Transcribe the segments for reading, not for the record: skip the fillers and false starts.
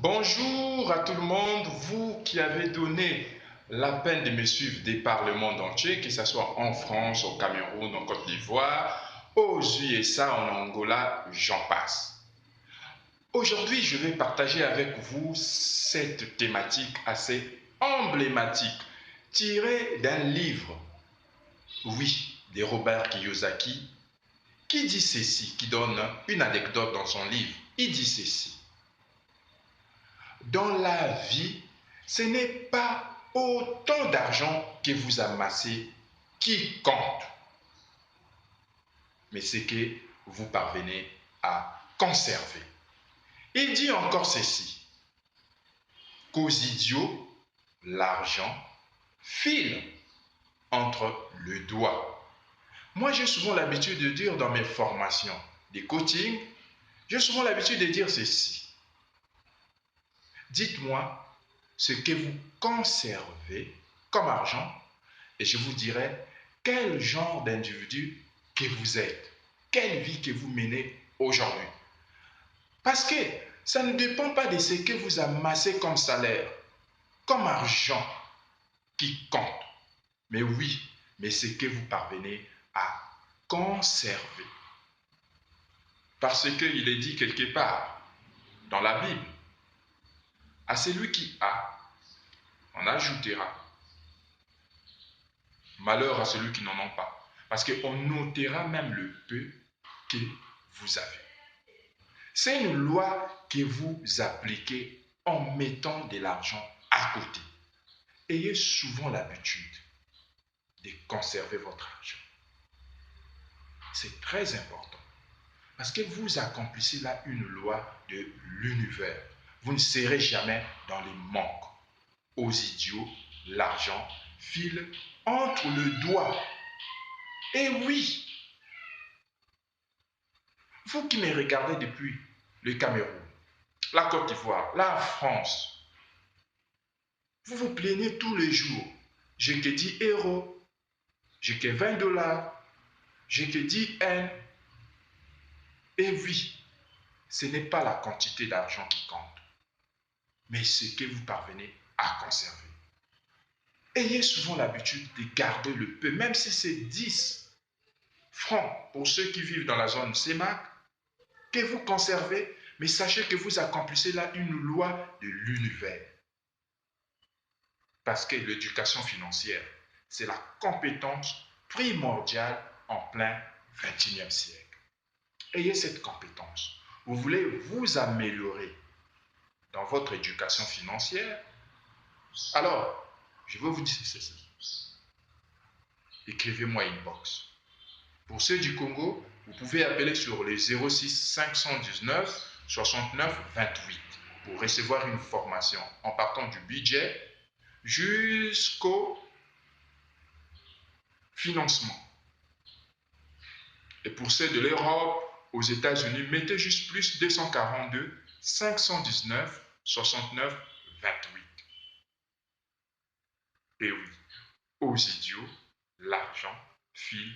Bonjour à tout le monde, vous qui avez donné la peine de me suivre des par le monde entier, que ce soit en France, au Cameroun, en Côte d'Ivoire, aux USA, en Angola, j'en passe. Aujourd'hui, je vais partager avec vous cette thématique assez emblématique, tirée d'un livre, oui, de Robert Kiyosaki, qui dit ceci, qui donne une anecdote dans son livre. Il dit ceci. Dans la vie, ce n'est pas autant d'argent que vous amassez qui compte, mais c'est que vous parvenez à conserver. Il dit encore ceci, qu'aux idiots, l'argent file entre le doigt. Moi, j'ai souvent l'habitude de dire dans mes formations des coachings, j'ai souvent l'habitude de dire ceci. Dites-moi ce que vous conservez comme argent et je vous dirai quel genre d'individu que vous êtes, quelle vie que vous menez aujourd'hui. Parce que ça ne dépend pas de ce que vous amassez comme salaire, comme argent qui compte. Mais oui, mais ce que vous parvenez à conserver. Parce qu'il est dit quelque part dans la Bible, à celui qui a, on ajoutera. Malheur à celui qui n'en a pas. Parce qu'on notera même le peu que vous avez. C'est une loi que vous appliquez en mettant de l'argent à côté. Ayez souvent l'habitude de conserver votre argent. C'est très important. Parce que vous accomplissez là une loi de l'univers. Vous ne serez jamais dans les manques. Aux idiots, l'argent file entre le doigt. Et oui, vous qui me regardez depuis le Cameroun, la Côte d'Ivoire, la France, vous vous plaignez tous les jours. J'ai que 10 euros, j'ai que 20 dollars, j'ai que 10 N. Et oui, ce n'est pas la quantité d'argent qui compte, mais ce que vous parvenez à conserver. Ayez souvent l'habitude de garder le peu, même si c'est 10 francs pour ceux qui vivent dans la zone CEMAC, que vous conservez, mais sachez que vous accomplissez là une loi de l'univers. Parce que l'éducation financière, c'est la compétence primordiale en plein XXIe siècle. Ayez cette compétence. Vous voulez vous améliorer dans votre éducation financière? Alors, je veux vous dire ceci. Écrivez-moi inbox. Pour ceux du Congo, vous pouvez appeler sur les 06 519 69 28 pour recevoir une formation en partant du budget jusqu'au financement. Et pour ceux de l'Europe, aux États-Unis, mettez juste plus 242 519 69 28. Et oui, aux idiots, l'argent file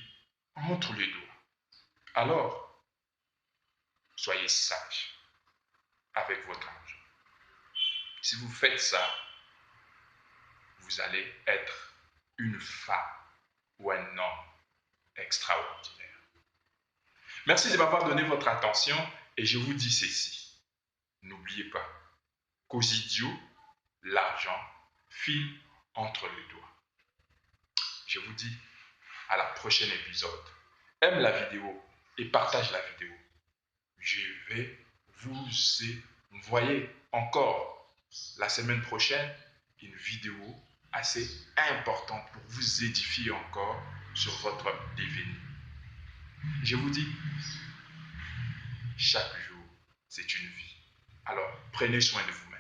entre les doigts. Alors, soyez sages avec votre argent. Si vous faites ça, vous allez être une femme ou un homme extraordinaire. Merci de m'avoir donné votre attention et je vous dis ceci. N'oubliez pas qu'aux idiots, l'argent file entre les doigts. Je vous dis à la prochaine épisode. Aime la vidéo et partage la vidéo. Je vais vous envoyer encore la semaine prochaine une vidéo assez importante pour vous édifier encore sur votre devenir. Je vous dis, chaque jour, c'est une vie. Alors, prenez soin de vous.